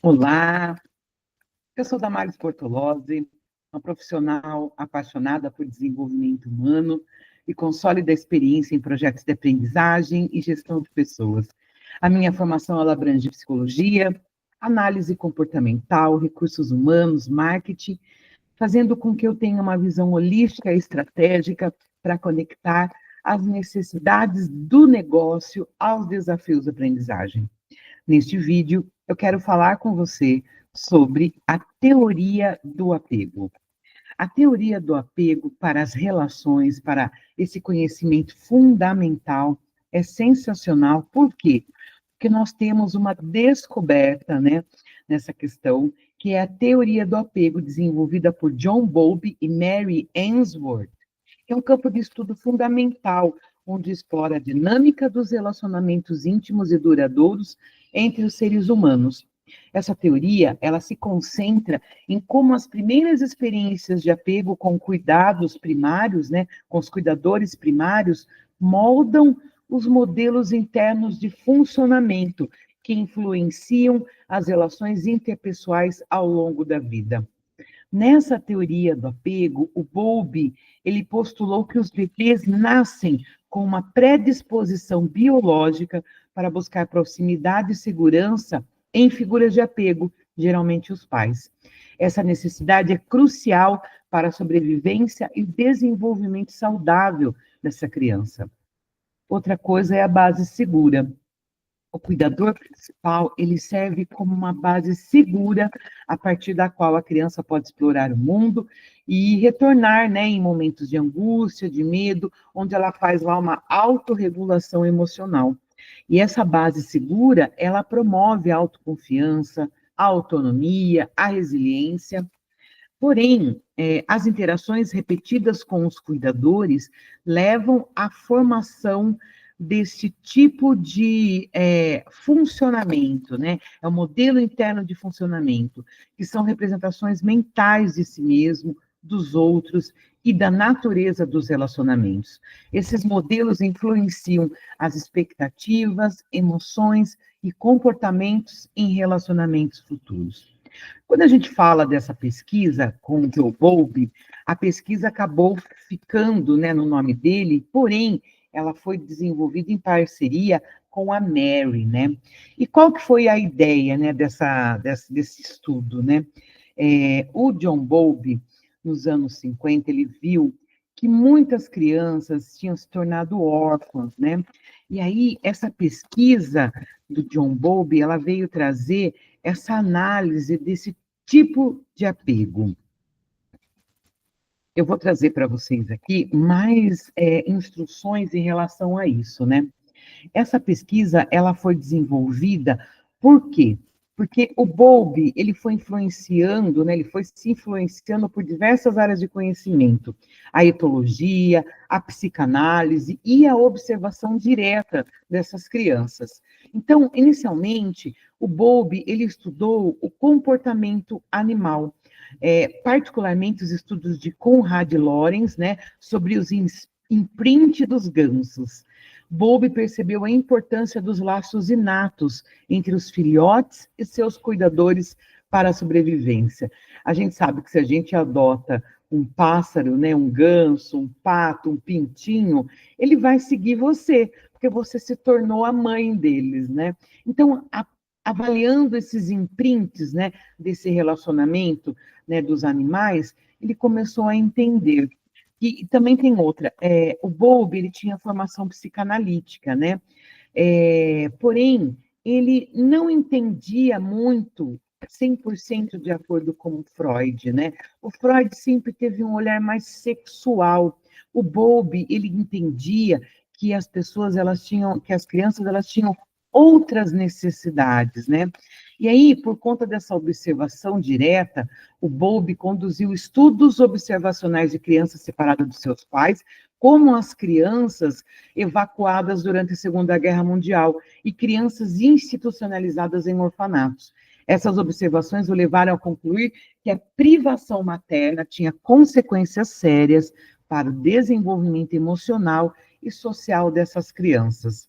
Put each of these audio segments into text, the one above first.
Olá, eu sou Damares Bortolozzi, uma profissional apaixonada por desenvolvimento humano e com sólida experiência em projetos de aprendizagem e gestão de pessoas. A minha formação ela abrange psicologia, análise comportamental, recursos humanos, marketing, fazendo com que eu tenha uma visão holística e estratégica para conectar as necessidades do negócio aos desafios da aprendizagem. Neste vídeo, eu quero falar com você sobre a teoria do apego. A teoria do apego para as relações, para esse conhecimento fundamental, é sensacional. Por quê? Porque nós temos uma descoberta, né, nessa questão, que é a teoria do apego, desenvolvida por John Bowlby e Mary Ainsworth, que é um campo de estudo fundamental, onde explora a dinâmica dos relacionamentos íntimos e duradouros entre os seres humanos. Essa teoria, ela se concentra em como as primeiras experiências de apego com cuidados primários, né, com os cuidadores primários, moldam os modelos internos de funcionamento que influenciam as relações interpessoais ao longo da vida. Nessa teoria do apego, o Bowlby, ele postulou que os bebês nascem com uma predisposição biológica para buscar proximidade e segurança em figuras de apego, geralmente os pais. Essa necessidade é crucial para a sobrevivência e desenvolvimento saudável dessa criança. Outra coisa é a base segura. O cuidador principal, ele serve como uma base segura a partir da qual a criança pode explorar o mundo e retornar, né, em momentos de angústia, de medo, onde ela faz lá uma autorregulação emocional. E essa base segura, ela promove a autoconfiança, a autonomia, a resiliência. Porém, as interações repetidas com os cuidadores levam à formação desse tipo de funcionamento, né? É o modelo interno de funcionamento, que são representações mentais de si mesmo, dos outros e da natureza dos relacionamentos. Esses modelos influenciam as expectativas, emoções e comportamentos em relacionamentos futuros. Quando a gente fala dessa pesquisa com o Joe Bowlby, a pesquisa acabou ficando, né, no nome dele, porém, ela foi desenvolvida em parceria com a Mary, né? E qual que foi a ideia, né, desse estudo, né? O John Bowlby, nos anos 50, ele viu que muitas crianças tinham se tornado órfãs, né? E aí, essa pesquisa do John Bowlby, ela veio trazer essa análise desse tipo de apego. Eu vou trazer para vocês aqui mais instruções em relação a isso, né? Essa pesquisa, ela foi desenvolvida por quê? Porque o Bowlby, ele foi influenciando, né, ele foi se influenciando por diversas áreas de conhecimento, a etologia, a psicanálise e a observação direta dessas crianças. Então, inicialmente, o Bowlby, ele estudou o comportamento animal, particularmente os estudos de Konrad Lorenz, né, sobre os imprints dos gansos. Bowlby percebeu a importância dos laços inatos entre os filhotes e seus cuidadores para a sobrevivência. A gente sabe que se a gente adota um pássaro, né, um ganso, um pato, um pintinho, ele vai seguir você, porque você se tornou a mãe deles, né? Então, avaliando esses imprints, né, desse relacionamento, né, dos animais, ele começou a entender. E também tem outra, o Bowlby, ele tinha formação psicanalítica, né? Porém, ele não entendia muito 100% de acordo com o Freud, né? O Freud sempre teve um olhar mais sexual. O Bowlby, ele entendia que as pessoas, que as crianças, elas tinham outras necessidades, né? E aí, por conta dessa observação direta, o Bowlby conduziu estudos observacionais de crianças separadas dos seus pais, como as crianças evacuadas durante a Segunda Guerra Mundial e crianças institucionalizadas em orfanatos. Essas observações o levaram a concluir que a privação materna tinha consequências sérias para o desenvolvimento emocional e social dessas crianças.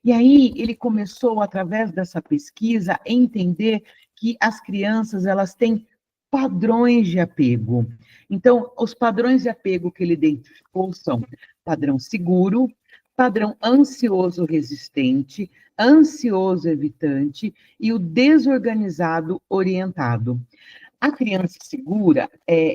E aí ele começou, através dessa pesquisa, a entender que as crianças, elas têm padrões de apego. Então, os padrões de apego que ele identificou são padrão seguro, padrão ansioso resistente, ansioso evitante e o desorganizado orientado. A criança segura,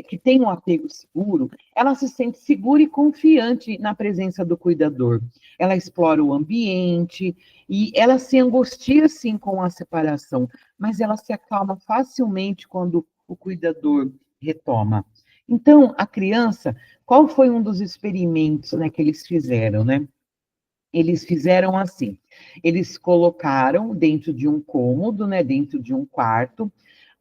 que tem um apego seguro, ela se sente segura e confiante na presença do cuidador. Ela explora o ambiente e ela se angustia, sim, com a separação, mas ela se acalma facilmente quando o cuidador retoma. Então, a criança, qual foi um dos experimentos, né, que eles fizeram, né? Eles fizeram assim, eles colocaram dentro de um cômodo, né, dentro de um quarto,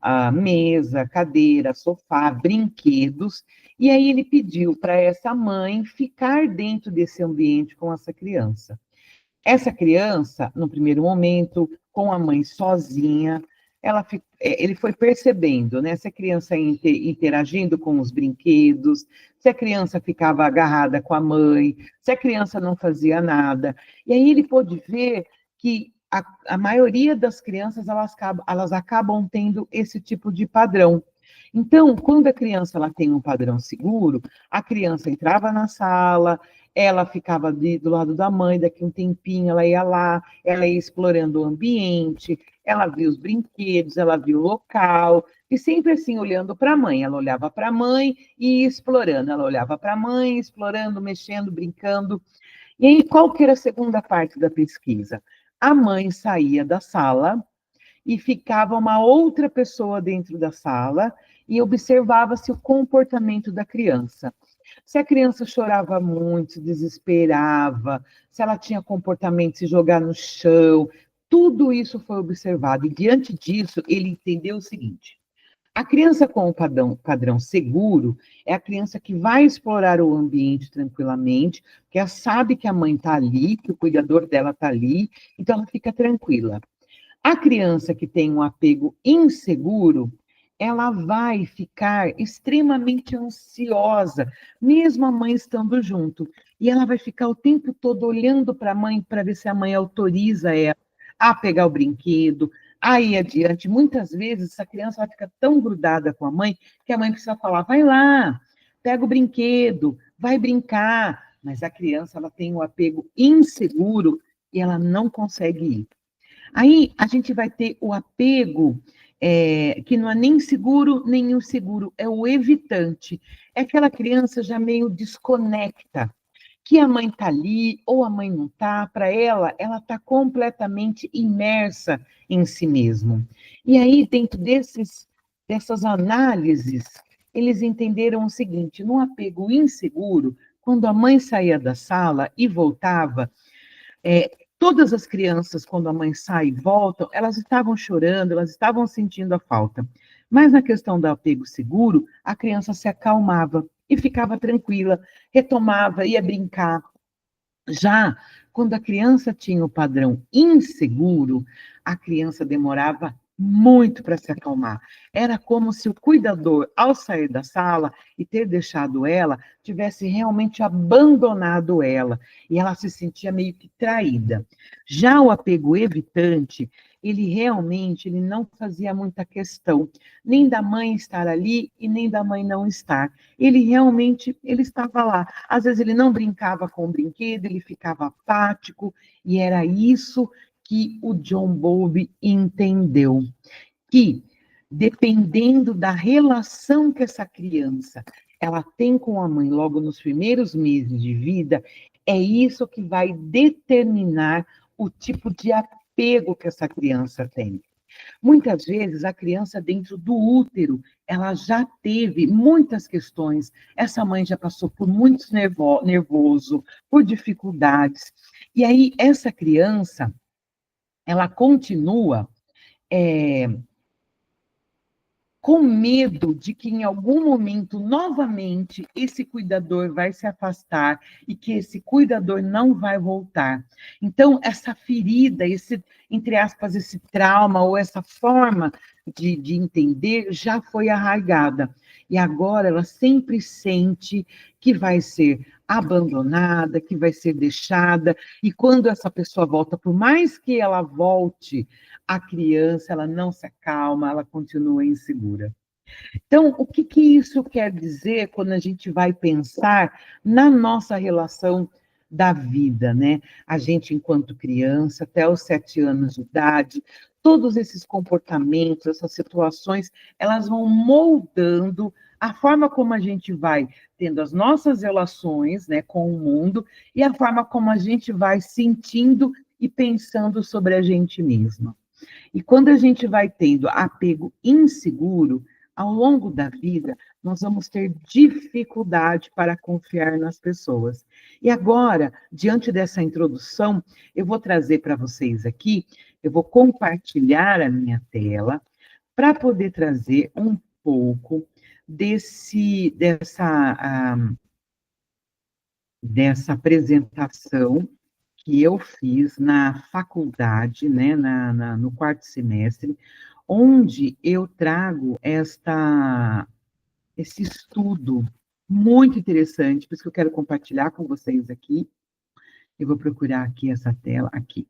a mesa, cadeira, sofá, brinquedos, e aí ele pediu para essa mãe ficar dentro desse ambiente com essa criança. Essa criança, no primeiro momento, com a mãe sozinha, ele foi percebendo, né, se a criança ia interagindo com os brinquedos, se a criança ficava agarrada com a mãe, se a criança não fazia nada. E aí ele pôde ver que a maioria das crianças, elas acabam tendo esse tipo de padrão. Então, quando a criança ela tem um padrão seguro, a criança entrava na sala, ela ficava do lado da mãe, daqui um tempinho ela ia lá, ela ia explorando o ambiente, ela via os brinquedos, ela via o local, e sempre assim, olhando para a mãe. Ela olhava para a mãe e ia explorando, ela olhava para a mãe, explorando, mexendo, brincando. E aí, qual que era a segunda parte da pesquisa? A mãe saía da sala e ficava uma outra pessoa dentro da sala e observava-se o comportamento da criança. Se a criança chorava muito, se desesperava, se ela tinha comportamento de se jogar no chão, tudo isso foi observado. E diante disso, ele entendeu o seguinte: a criança com o padrão seguro é a criança que vai explorar o ambiente tranquilamente, que ela sabe que a mãe está ali, que o cuidador dela está ali, então ela fica tranquila. A criança que tem um apego inseguro, ela vai ficar extremamente ansiosa, mesmo a mãe estando junto. E ela vai ficar o tempo todo olhando para a mãe para ver se a mãe autoriza ela a pegar o brinquedo, a ir adiante. Muitas vezes essa criança vai ficar tão grudada com a mãe que a mãe precisa falar: vai lá, pega o brinquedo, vai brincar. Mas a criança ela tem um apego inseguro e ela não consegue ir. Aí a gente vai ter o apego, que não é nem seguro nem inseguro, é o evitante. É aquela criança já meio desconecta, que a mãe está ali ou a mãe não está, para ela está completamente imersa em si mesmo. E aí, dentro dessas análises, eles entenderam o seguinte: no apego inseguro, quando a mãe saía da sala e voltava, é, todas as crianças, quando a mãe sai e volta, elas estavam chorando, elas estavam sentindo a falta. Mas na questão do apego seguro, a criança se acalmava e ficava tranquila, retomava, ia brincar. Já quando a criança tinha o padrão inseguro, a criança demorava muito para se acalmar. Era como se o cuidador, ao sair da sala e ter deixado ela, tivesse realmente abandonado ela, e ela se sentia meio que traída. Já o apego evitante, ele não fazia muita questão, nem da mãe estar ali e nem da mãe não estar. Ele estava lá. Às vezes ele não brincava com o brinquedo, ele ficava apático, e era isso que o John Bowlby entendeu, que dependendo da relação que essa criança ela tem com a mãe logo nos primeiros meses de vida, é isso que vai determinar o tipo de apego que essa criança tem. Muitas vezes a criança dentro do útero, ela já teve muitas questões. Essa mãe já passou por muito nervoso, por dificuldades. E aí essa criança, ela continua com medo de que em algum momento, novamente, esse cuidador vai se afastar e que esse cuidador não vai voltar. Então, essa ferida, entre aspas, esse trauma ou essa forma de entender já foi arraigada. e agora ela sempre sente que vai ser abandonada, que vai ser deixada, e quando essa pessoa volta, por mais que ela volte, a criança, ela não se acalma, ela continua insegura. Então, o que que isso quer dizer quando a gente vai pensar na nossa relação da vida, né? A gente, enquanto criança, até os 7 anos de idade, todos esses comportamentos, essas situações, elas vão moldando a forma como a gente vai tendo as nossas relações, né, com o mundo e a forma como a gente vai sentindo e pensando sobre a gente mesma. E quando a gente vai tendo apego inseguro, ao longo da vida, nós vamos ter dificuldade para confiar nas pessoas. E agora, diante dessa introdução, eu vou trazer para vocês aqui, eu vou compartilhar a minha tela para poder trazer um pouco dessa apresentação que eu fiz na faculdade, né, no quarto semestre, onde eu trago esse estudo muito interessante, por isso que eu quero compartilhar com vocês aqui. Eu vou procurar aqui essa tela, aqui.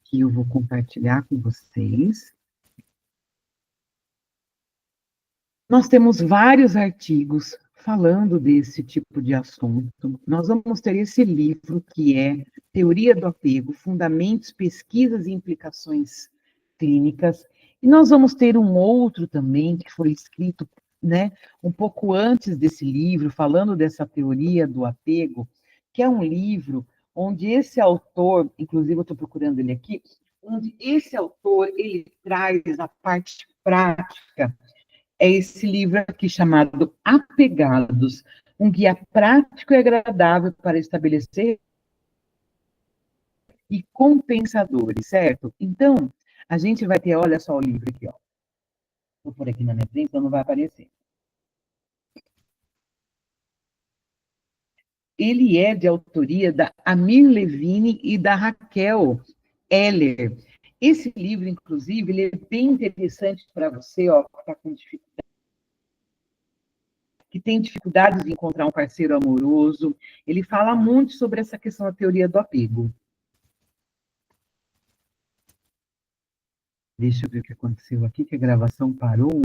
Que eu vou compartilhar com vocês. Nós temos vários artigos falando desse tipo de assunto. Nós vamos ter esse livro, que é Teoria do Apego, Fundamentos, Pesquisas e Implicações Clínicas. E nós vamos ter um outro também, que foi escrito, né, um pouco antes desse livro, falando dessa teoria do apego, que é um livro onde esse autor, inclusive eu estou procurando ele aqui, onde esse autor, ele traz a parte prática. É esse livro aqui chamado Apegados, um guia prático e agradável para estabelecer e compensadores, certo? Então, a gente vai ter, olha só o livro aqui, ó. Vou pôr aqui na minha frente, então não vai aparecer. Ele é de autoria da Amir Levine e da Raquel Heller. Esse livro, inclusive, ele é bem interessante para você, ó, que está com dificuldade, que tem dificuldades de encontrar um parceiro amoroso. Ele fala muito sobre essa questão da teoria do apego. Deixa eu ver o que aconteceu aqui, que a gravação parou.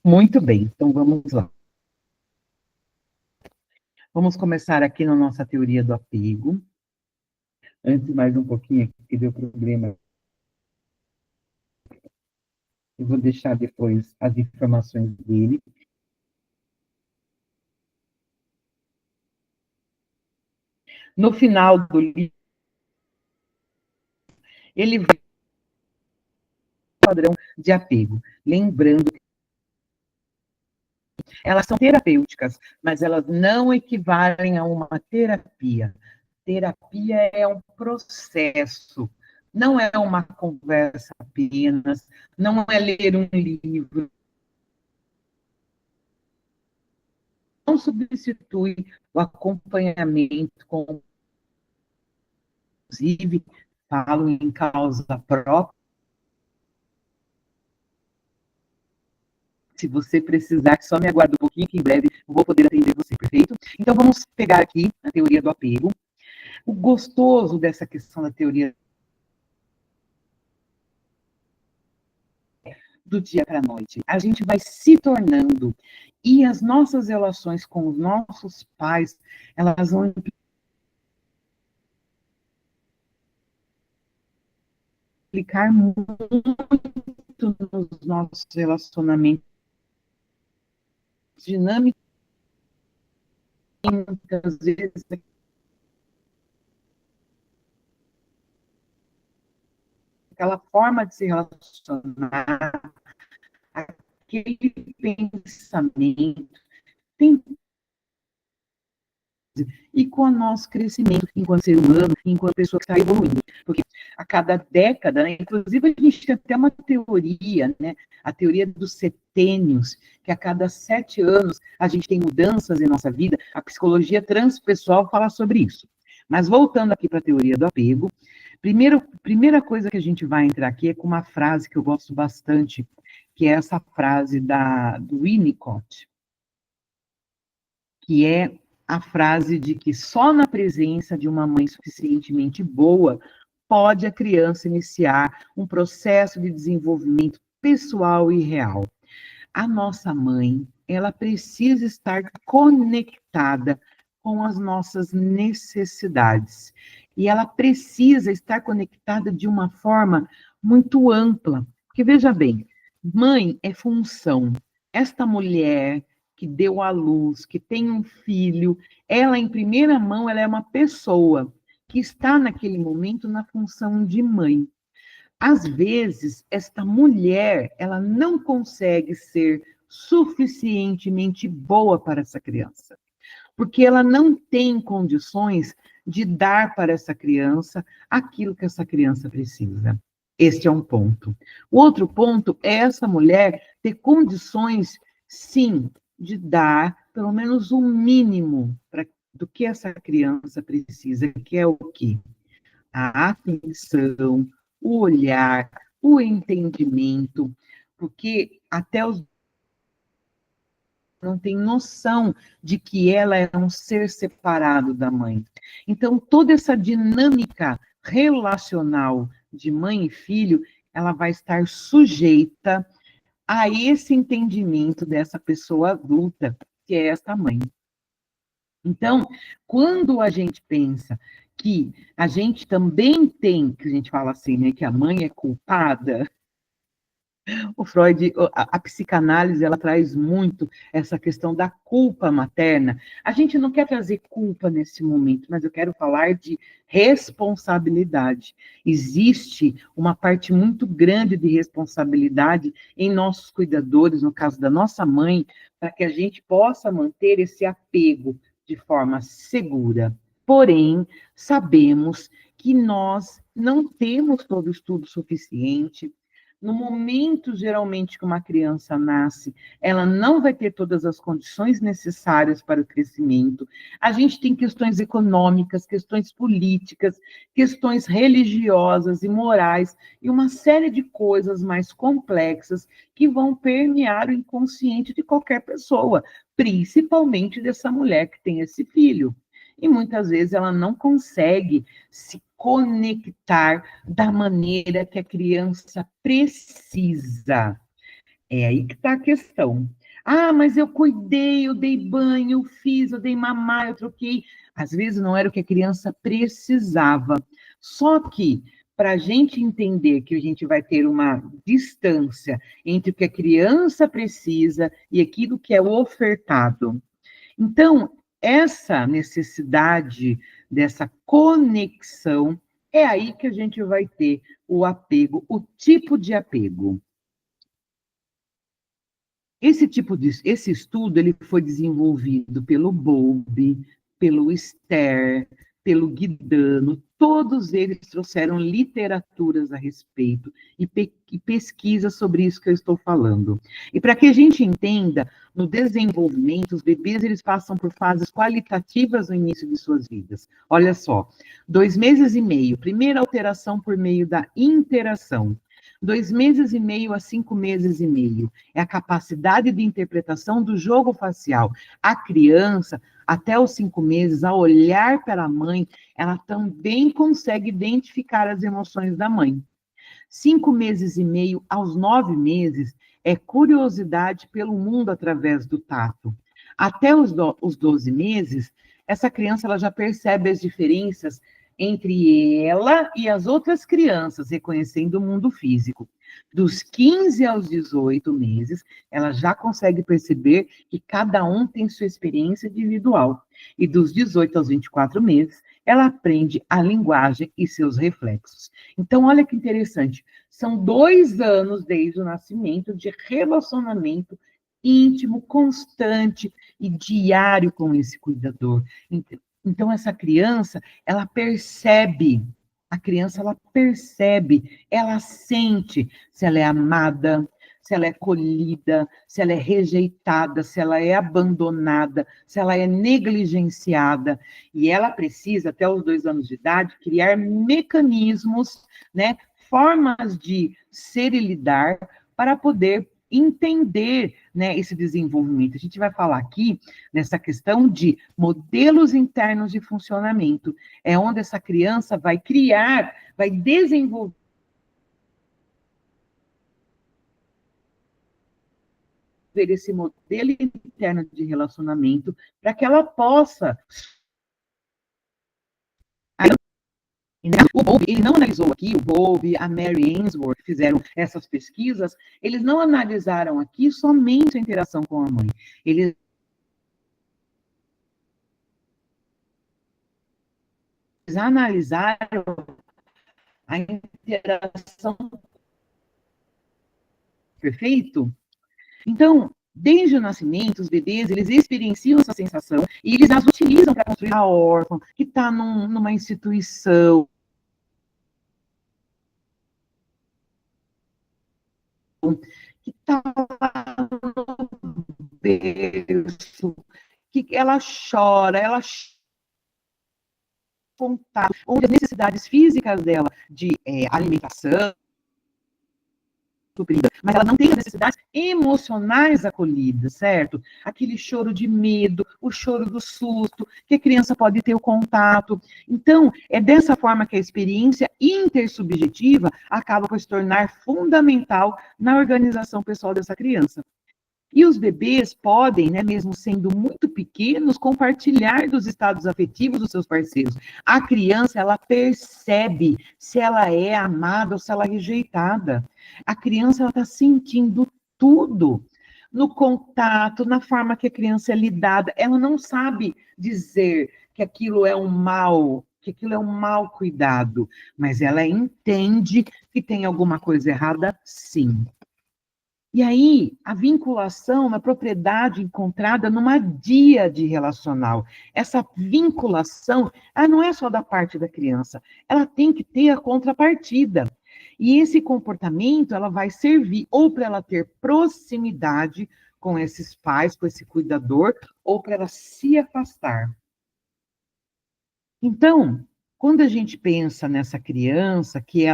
Muito bem, então vamos lá. Vamos começar aqui na nossa teoria do apego. Antes, mais um pouquinho aqui, que deu problema. Eu vou deixar depois as informações dele. No final do livro, ele vai padrão de apego. Lembrando que elas são terapêuticas, mas elas não equivalem a uma terapia. Terapia é um processo, não é uma conversa apenas, não é ler um livro, não substitui o acompanhamento, inclusive, falo em causa própria. Se você precisar, só me aguarde um pouquinho, que em breve eu vou poder atender você, perfeito? Então, vamos pegar aqui a teoria do apego. O gostoso dessa questão da teoria do dia para a noite. A gente vai se tornando, e as nossas relações com os nossos pais, elas vão implicar muito nos nossos relacionamentos dinâmicos, às vezes aquela forma de se relacionar, aquele pensamento, tem, e com o nosso crescimento enquanto ser humano, enquanto pessoa que está evoluindo. Porque a cada década, né, inclusive a gente tem até uma teoria, né, a teoria dos setênios, que a cada 7 anos a gente tem mudanças em nossa vida. A psicologia transpessoal fala sobre isso. Mas voltando aqui para a teoria do apego, primeira coisa que a gente vai entrar aqui é com uma frase que eu gosto bastante, que é essa frase do Winnicott, que é a frase de que só na presença de uma mãe suficientemente boa pode a criança iniciar um processo de desenvolvimento pessoal e real. A nossa mãe, ela precisa estar conectada com as nossas necessidades. E ela precisa estar conectada de uma forma muito ampla. Porque, veja bem, mãe é função. Esta mulher que deu à luz, que tem um filho, ela, em primeira mão, ela é uma pessoa que está naquele momento na função de mãe. Às vezes, esta mulher, ela não consegue ser suficientemente boa para essa criança, porque ela não tem condições de dar para essa criança aquilo que essa criança precisa. Este é um ponto. O outro ponto é essa mulher ter condições, sim, de dar pelo menos o mínimo do que essa criança precisa, que é o quê? A atenção, o olhar, o entendimento, porque até os não tem noção de que ela é um ser separado da mãe. Então, toda essa dinâmica relacional de mãe e filho, ela vai estar sujeita a esse entendimento dessa pessoa adulta, que é essa mãe. Então, quando a gente pensa que a gente também tem, que a gente fala assim, né, que a mãe é culpada, o Freud, a psicanálise, ela traz muito essa questão da culpa materna. A gente não quer trazer culpa nesse momento, mas eu quero falar de responsabilidade. Existe uma parte muito grande de responsabilidade em nossos cuidadores, no caso da nossa mãe, para que a gente possa manter esse apego de forma segura. Porém, sabemos que nós não temos todo o estudo suficiente. No momento, geralmente, que uma criança nasce, ela não vai ter todas as condições necessárias para o crescimento. A gente tem questões econômicas, questões políticas, questões religiosas e morais, e uma série de coisas mais complexas que vão permear o inconsciente de qualquer pessoa, principalmente dessa mulher que tem esse filho. E muitas vezes ela não consegue se conectar da maneira que a criança precisa. É aí que está a questão. Ah, mas eu cuidei, eu dei banho, eu fiz, eu dei mamar, eu troquei. Às vezes não era o que a criança precisava. Só que, para a gente entender que a gente vai ter uma distância entre o que a criança precisa e aquilo que é ofertado. Então, essa necessidade dessa conexão é aí que a gente vai ter o apego, o tipo de apego. Esse estudo ele foi desenvolvido pelo Bowlby, pelo Ster, pelo Guidano, todos eles trouxeram literaturas a respeito e pesquisas sobre isso que eu estou falando. E para que a gente entenda, no desenvolvimento, os bebês eles passam por fases qualitativas no início de suas vidas. Olha só, 2 meses e meio, primeira alteração por meio da interação. 2 meses e meio a 5 meses e meio. É a capacidade de interpretação do jogo facial. A criança, até os 5 meses, ao olhar para a mãe, ela também consegue identificar as emoções da mãe. 5 meses e meio aos 9 meses é curiosidade pelo mundo através do tato. Até os 12 meses, essa criança ela já percebe as diferenças entre ela e as outras crianças, reconhecendo o mundo físico. Dos 15 aos 18 meses, ela já consegue perceber que cada um tem sua experiência individual. E dos 18 aos 24 meses, ela aprende a linguagem e seus reflexos. Então, olha que interessante. São 2 anos desde o nascimento de relacionamento íntimo, constante e diário com esse cuidador. Então, essa criança, ela percebe, ela sente se ela é amada, se ela é acolhida, se ela é rejeitada, se ela é abandonada, se ela é negligenciada. E ela precisa, até os 2 anos de idade, criar mecanismos, né, formas de ser e lidar para poder entender, né, esse desenvolvimento. A gente vai falar aqui nessa questão de modelos internos de funcionamento. É onde essa criança vai criar, vai desenvolver esse modelo interno de relacionamento para que ela possa. O Bowlby, ele não analisou aqui, o Bowlby, a Mary Ainsworth fizeram essas pesquisas, eles não analisaram aqui somente a interação com a mãe, eles analisaram a interação. Perfeito? Então, desde o nascimento, os bebês, eles experienciam essa sensação e eles as utilizam para construir a órfã, que está numa instituição, que está lá no berço, que ela chora, contato, onde as necessidades físicas dela de alimentação, mas ela não tem as necessidades emocionais acolhidas, certo? Aquele choro de medo, o choro do susto, que a criança pode ter o contato. Então, é dessa forma que a experiência intersubjetiva acaba por se tornar fundamental na organização pessoal dessa criança. E os bebês podem, né, mesmo sendo muito pequenos, compartilhar dos estados afetivos dos seus parceiros. A criança, ela percebe se ela é amada ou se ela é rejeitada. A criança, ela está sentindo tudo no contato, na forma que a criança é lidada. Ela não sabe dizer que aquilo é um mal, que aquilo é um mal cuidado, mas ela entende que tem alguma coisa errada, sim. E aí, a vinculação, uma propriedade encontrada numa díade relacional. Essa vinculação, ela não é só da parte da criança, ela tem que ter a contrapartida. E esse comportamento, ela vai servir ou para ela ter proximidade com esses pais, com esse cuidador, ou para ela se afastar. Então, quando a gente pensa nessa criança, que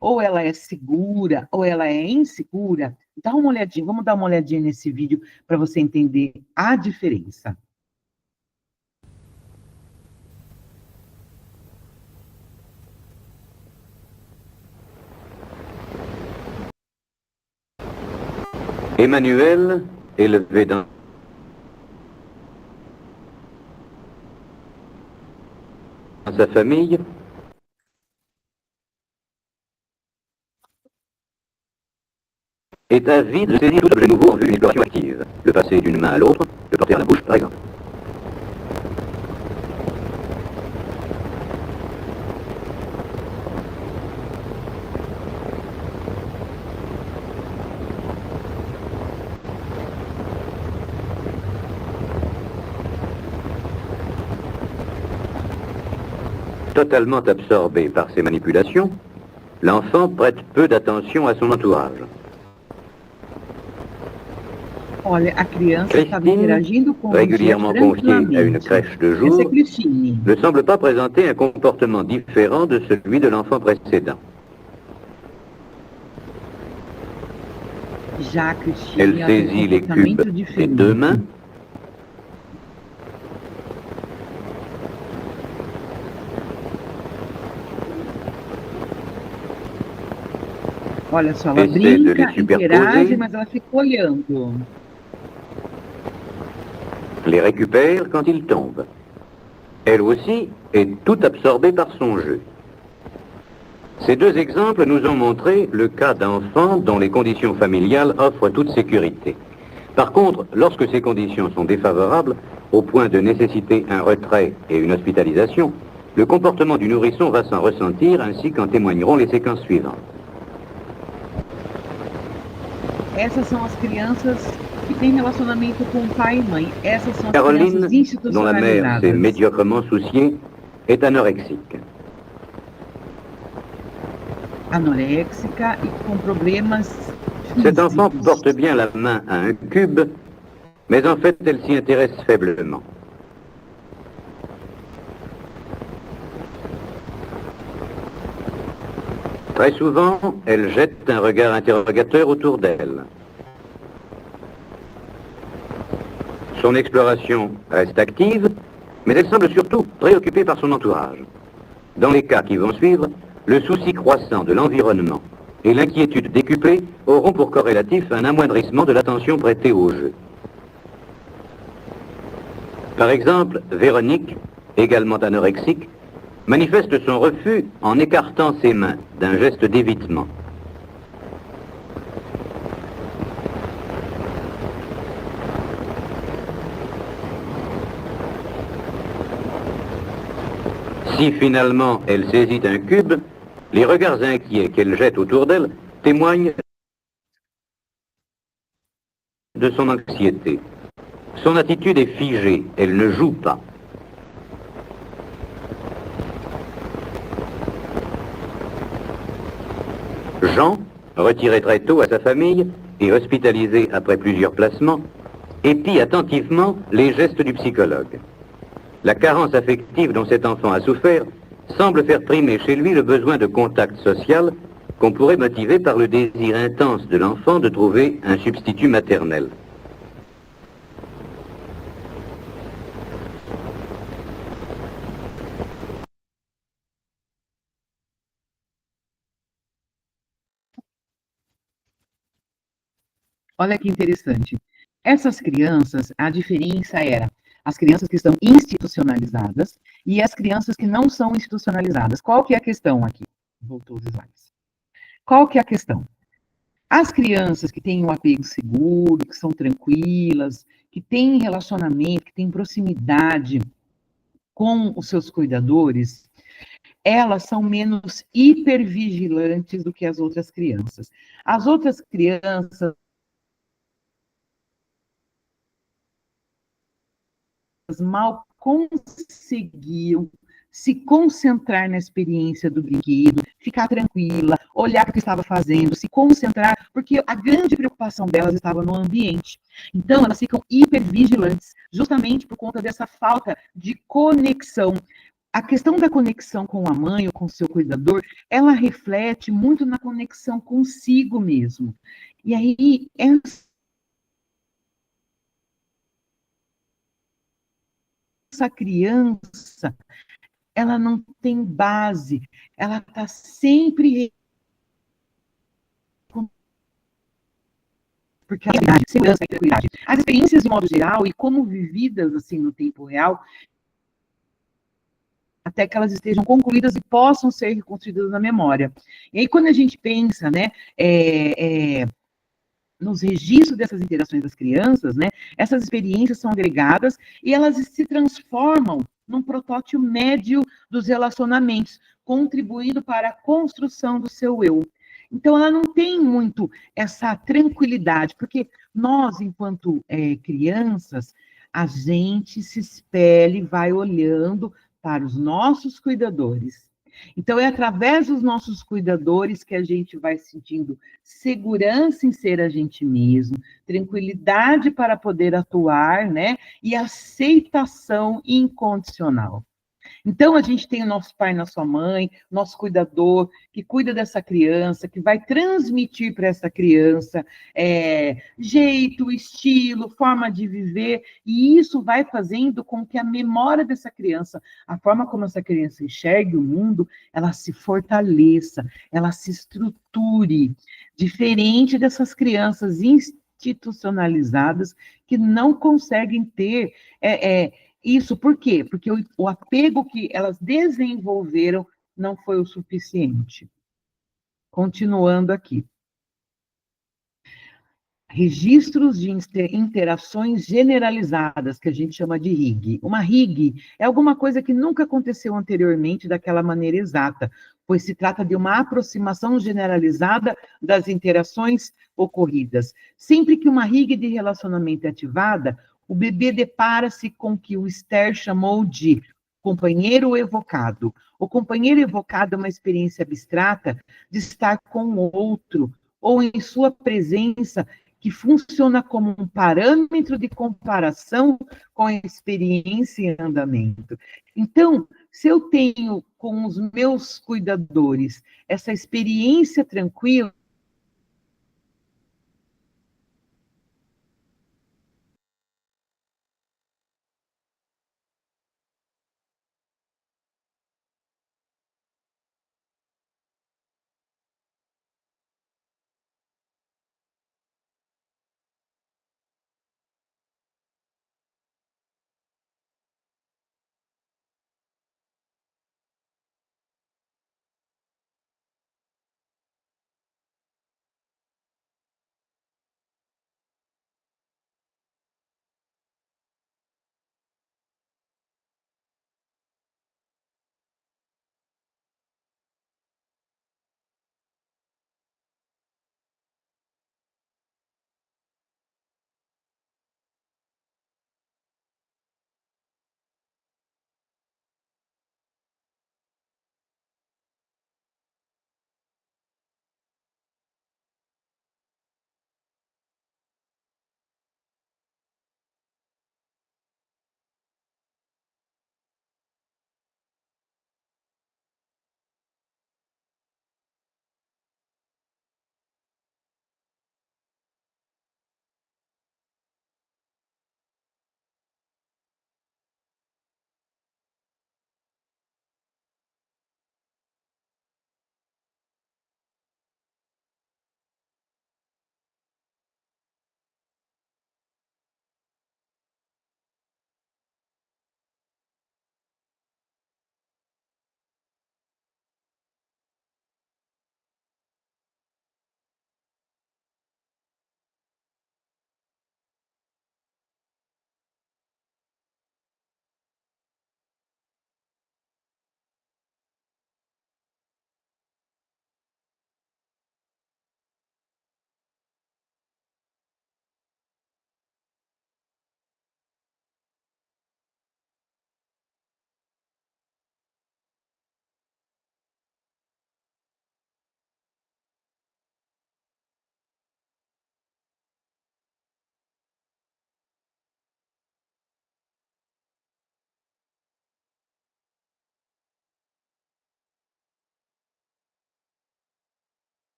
ou ela é segura, ou ela é insegura, dá uma olhadinha, vamos dar uma olhadinha nesse vídeo para você entender a diferença. Emmanuel, élevé dans sa famille, est avide de saisir tout objet nouveau en vue d'une exploration active. Le passer d'une main à l'autre, le porter à la bouche, par exemple. Totalement absorbé par ces manipulations, l'enfant prête peu d'attention à son entourage. Olha, a criança estava interagindo com régulièrement confiée à une crèche de jour, ne semble pas présenter un comportement différent de celui de l'enfant précédent. Elle saisit les cubes des 2 mains. Olha só, ela brinca, interage, mas ela fica olhando. Les récupère quand ils tombent. Elle aussi est tout absorbée par son jeu. Ces 2 exemples nous ont montré le cas d'enfants dont les conditions familiales offrent toute sécurité. Par contre, lorsque ces conditions sont défavorables, au point de nécessiter un retrait et une hospitalisation, le comportement du nourrisson va s'en ressentir, ainsi qu'en témoigneront les séquences suivantes. Essas são as crianças que têm relacionamento com pai e mãe. Essas são as Caroline, crianças institucionalizadas. dont la mère s'est médiocrement souciée, est anorexique. Anoréxica e com problemas Cet enfant porte bien la main à un cube, mais en fait, elle s'y intéresse faiblement. Très souvent, elle jette un regard interrogateur autour d'elle. Son exploration reste active, mais elle semble surtout préoccupée par son entourage. Dans les cas qui vont suivre, le souci croissant de l'environnement et l'inquiétude décuplée auront pour corrélatif un amoindrissement de l'attention prêtée au jeu. Par exemple, Véronique, également anorexique, manifeste son refus en écartant ses mains d'un geste d'évitement. Si finalement elle saisit un cube, les regards inquiets qu'elle jette autour d'elle témoignent de son anxiété. Son attitude est figée, elle ne joue pas. Jean, retiré très tôt à sa famille et hospitalisé après plusieurs placements, épie attentivement les gestes du psychologue. La carence affective dont cet enfant a souffert semble faire primer chez lui le besoin de contact social qu'on pourrait motiver par le désir intense de l'enfant de trouver un substitut maternel. Olha que interessante. Essas crianças, a diferença era as crianças que estão institucionalizadas e as crianças que não são institucionalizadas. Qual que é a questão aqui? Voltou os slides. Qual que é a questão? As crianças que têm um apego seguro, que são tranquilas, que têm relacionamento, que têm proximidade com os seus cuidadores, elas são menos hipervigilantes do que as outras crianças. As outras crianças mal conseguiam se concentrar na experiência do brinquedo, ficar tranquila, olhar para o que estava fazendo, se concentrar, porque a grande preocupação delas estava no ambiente. Então, elas ficam hipervigilantes, justamente por conta dessa falta de conexão. A questão da conexão com a mãe ou com o seu cuidador, ela reflete muito na conexão consigo mesmo. E aí, essa criança, ela não tem base, ela está sempre porque a segurança e tranquilidade. As experiências, de modo geral, e como vividas assim no tempo real, até que elas estejam concluídas e possam ser reconstruídas na memória. E aí, quando a gente pensa, né, nos registros dessas interações das crianças, né, essas experiências são agregadas e elas se transformam num protótipo médio dos relacionamentos, contribuindo para a construção do seu eu. Então, ela não tem muito essa tranquilidade, porque nós, enquanto crianças, a gente se espelha e vai olhando para os nossos cuidadores. Então, é através dos nossos cuidadores que a gente vai sentindo segurança em ser a gente mesmo, tranquilidade para poder atuar, né? E aceitação incondicional. Então, a gente tem o nosso pai, nossa mãe, nosso cuidador, que cuida dessa criança, que vai transmitir para essa criança jeito, estilo, forma de viver, e isso vai fazendo com que a memória dessa criança, a forma como essa criança enxergue o mundo, ela se fortaleça, ela se estruture, diferente dessas crianças institucionalizadas que não conseguem ter isso. Por quê? Porque o apego que elas desenvolveram não foi o suficiente. Continuando aqui. Registros de interações generalizadas, que a gente chama de RIG. Uma RIG é alguma coisa que nunca aconteceu anteriormente daquela maneira exata, pois se trata de uma aproximação generalizada das interações ocorridas. Sempre que uma RIG de relacionamento é ativada, o bebê depara-se com o que o Ster chamou de companheiro evocado. O companheiro evocado é uma experiência abstrata de estar com o outro, ou em sua presença, que funciona como um parâmetro de comparação com a experiência em andamento. Então, se eu tenho com os meus cuidadores essa experiência tranquila,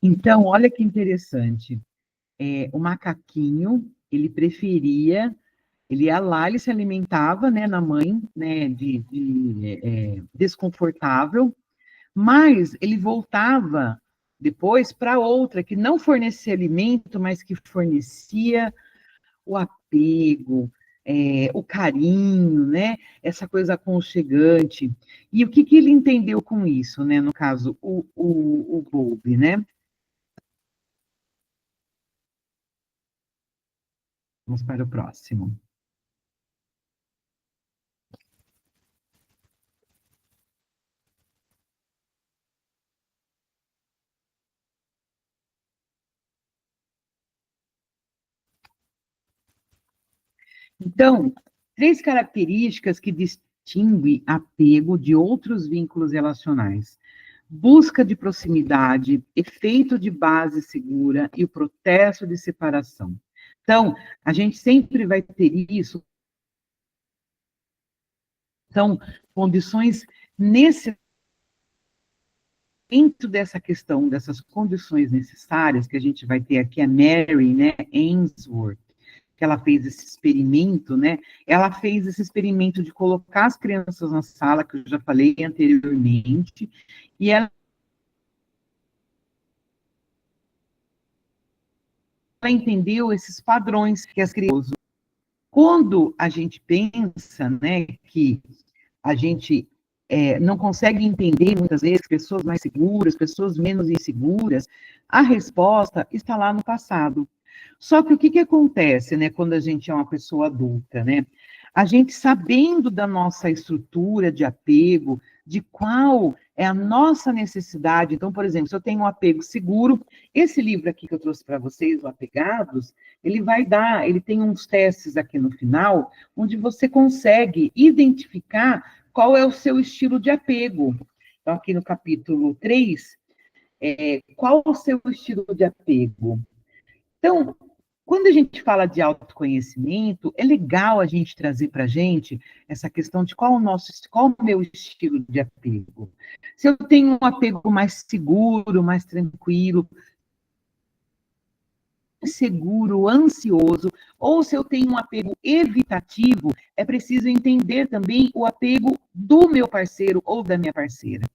então, olha que interessante. O macaquinho, ele preferia, ele ia lá, ele se alimentava, né, na mãe, né, desconfortável, mas ele voltava depois para outra que não fornecia alimento, mas que fornecia o apego, o carinho, né? Essa coisa aconchegante. E o que, que ele entendeu com isso, né? No caso, o Bowlby, né? Vamos para o próximo. Então, 3 características que distinguem apego de outros vínculos relacionais: busca de proximidade, efeito de base segura e o processo de separação. Então, a gente sempre vai ter isso. São condições necessárias. Dentro dessa questão, dessas condições necessárias, que a gente vai ter aqui a Mary, né, Ainsworth, que ela fez esse experimento, né? Ela fez esse experimento de colocar as crianças na sala, que eu já falei anteriormente, e ela entendeu esses padrões que as crianças. Quando a gente pensa, né, que a gente não consegue entender, muitas vezes, pessoas mais seguras, pessoas menos inseguras, a resposta está lá no passado. Só que o que, que acontece, né, quando a gente é uma pessoa adulta, né? A gente sabendo da nossa estrutura de apego, de qual é a nossa necessidade. Então, por exemplo, se eu tenho um apego seguro, esse livro aqui que eu trouxe para vocês, o Apegados, ele tem uns testes aqui no final, onde você consegue identificar qual é o seu estilo de apego. Então, aqui no capítulo 3, qual o seu estilo de apego? Então, quando a gente fala de autoconhecimento, é legal a gente trazer para a gente essa questão de qual o meu estilo de apego. Se eu tenho um apego mais seguro, mais tranquilo, inseguro, ansioso, ou se eu tenho um apego evitativo, é preciso entender também o apego do meu parceiro ou da minha parceira.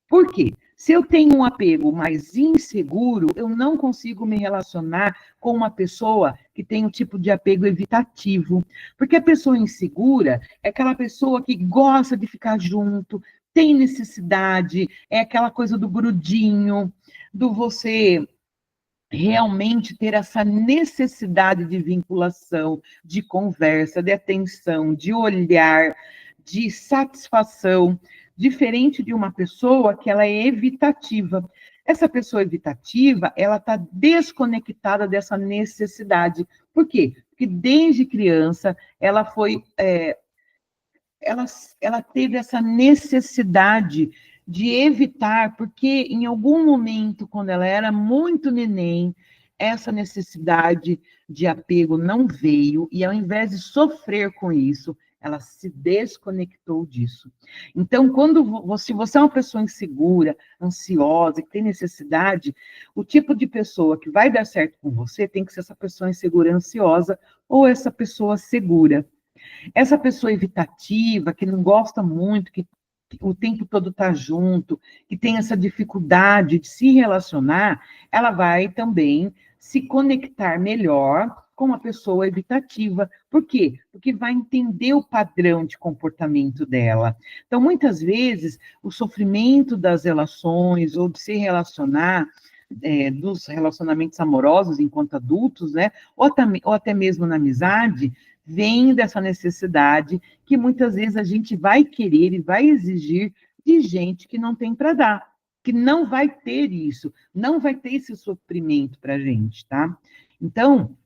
Por quê? Se eu tenho um apego mais inseguro, eu não consigo me relacionar com uma pessoa que tem um tipo de apego evitativo. Porque a pessoa insegura é aquela pessoa que gosta de ficar junto, tem necessidade, é aquela coisa do grudinho, do você realmente ter essa necessidade de vinculação, de conversa, de atenção, de olhar, de satisfação, diferente de uma pessoa que ela é evitativa. Essa pessoa evitativa, ela está desconectada dessa necessidade. Por quê? Porque desde criança ela foi, ela teve essa necessidade de evitar, porque em algum momento, quando ela era muito neném, essa necessidade de apego não veio, e ao invés de sofrer com isso, ela se desconectou disso. Então, se você é uma pessoa insegura, ansiosa, que tem necessidade, o tipo de pessoa que vai dar certo com você tem que ser essa pessoa insegura, ansiosa, ou essa pessoa segura. Essa pessoa evitativa, que não gosta muito, que o tempo todo está junto, que tem essa dificuldade de se relacionar, ela vai também se conectar melhor com a pessoa evitativa. Por quê? Porque vai entender o padrão de comportamento dela. Então, muitas vezes, o sofrimento das relações ou de se relacionar, dos relacionamentos amorosos enquanto adultos, né, ou até mesmo na amizade, vem dessa necessidade que muitas vezes a gente vai querer e vai exigir de gente que não tem para dar, que não vai ter isso, não vai ter esse sofrimento para a gente, tá? Então,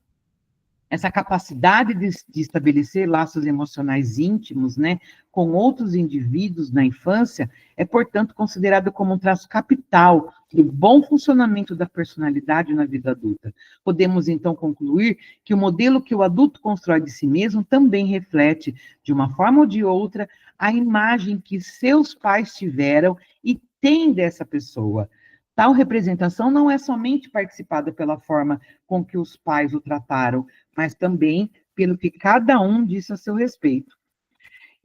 essa capacidade de estabelecer laços emocionais íntimos, né, com outros indivíduos na infância, é, portanto, considerada como um traço capital do bom funcionamento da personalidade na vida adulta. Podemos, então, concluir que o modelo que o adulto constrói de si mesmo também reflete, de uma forma ou de outra, a imagem que seus pais tiveram e têm dessa pessoa. Tal representação não é somente participada pela forma com que os pais o trataram, mas também pelo que cada um disse a seu respeito.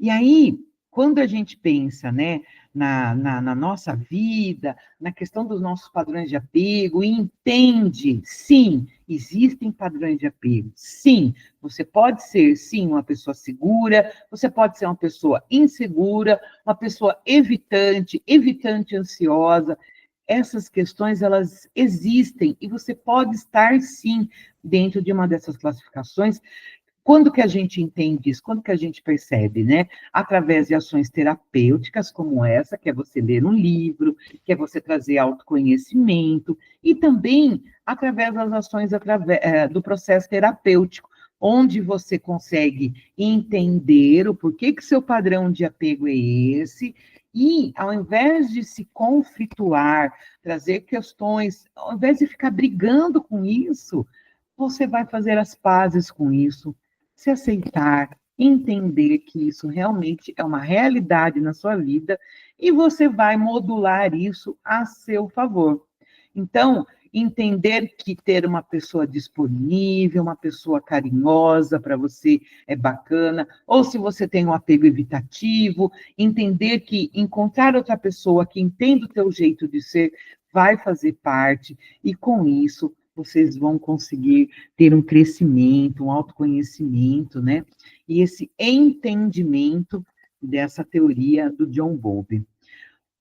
E aí, quando a gente pensa, né, na nossa vida, na questão dos nossos padrões de apego, e entende, sim, existem padrões de apego, sim, você pode ser, sim, uma pessoa segura, você pode ser uma pessoa insegura, uma pessoa evitante ansiosa, essas questões, elas existem, e você pode estar, sim, dentro de uma dessas classificações. Quando que a gente entende isso? Quando que a gente percebe, né? Através de ações terapêuticas como essa, que é você ler um livro, que é você trazer autoconhecimento, e também através das ações do processo terapêutico, onde você consegue entender o porquê que seu padrão de apego é esse, e ao invés de se conflituar, trazer questões, ao invés de ficar brigando com isso, você vai fazer as pazes com isso, se aceitar, entender que isso realmente é uma realidade na sua vida e você vai modular isso a seu favor. Então, entender que ter uma pessoa disponível, uma pessoa carinhosa para você é bacana, ou se você tem um apego evitativo, entender que encontrar outra pessoa que entenda o teu jeito de ser vai fazer parte, e com isso vocês vão conseguir ter um crescimento, um autoconhecimento, né? E esse entendimento dessa teoria do John Bowlby.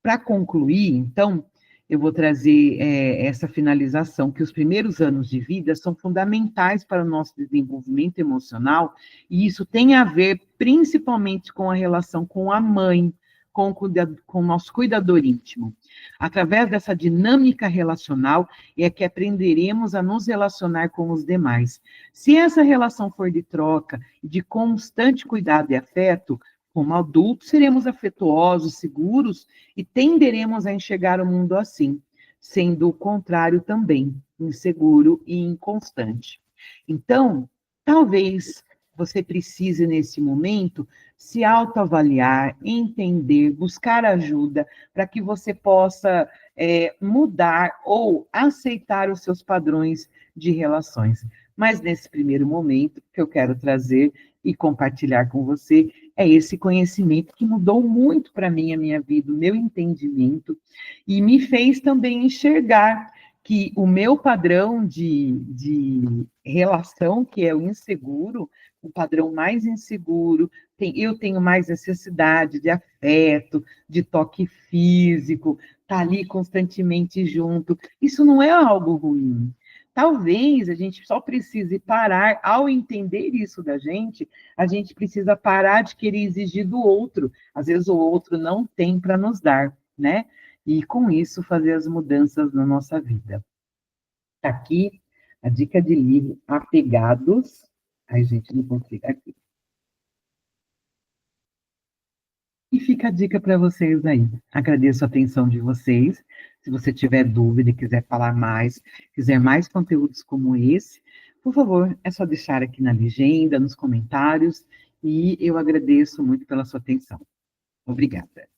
Para concluir, então, eu vou trazer essa finalização, que os primeiros anos de vida são fundamentais para o nosso desenvolvimento emocional, e isso tem a ver principalmente com a relação com a mãe, com o nosso cuidador íntimo. Através dessa dinâmica relacional é que aprenderemos a nos relacionar com os demais. Se essa relação for de troca, de constante cuidado e afeto, como adultos, seremos afetuosos, seguros e tenderemos a enxergar o mundo assim, sendo o contrário também, inseguro e inconstante. Então, talvez você precise, nesse momento, se autoavaliar, entender, buscar ajuda, para que você possa mudar ou aceitar os seus padrões de relações. Mas, nesse primeiro momento, que eu quero trazer e compartilhar com você, é esse conhecimento que mudou muito para mim a minha vida, o meu entendimento, e me fez também enxergar que o meu padrão de relação, que é o inseguro, o padrão mais inseguro, eu tenho mais necessidade de afeto, de toque físico, tá ali constantemente junto. Isso não é algo ruim. Talvez a gente só precise parar, ao entender isso da gente, a gente precisa parar de querer exigir do outro. Às vezes o outro não tem para nos dar, né? E com isso fazer as mudanças na nossa vida. Tá aqui a dica de livro Apegados. Ai, gente, não consigo aqui. E fica a dica para vocês aí. Agradeço a atenção de vocês. Se você tiver dúvida e quiser falar mais, quiser mais conteúdos como esse, por favor, é só deixar aqui na legenda, nos comentários, e eu agradeço muito pela sua atenção. Obrigada.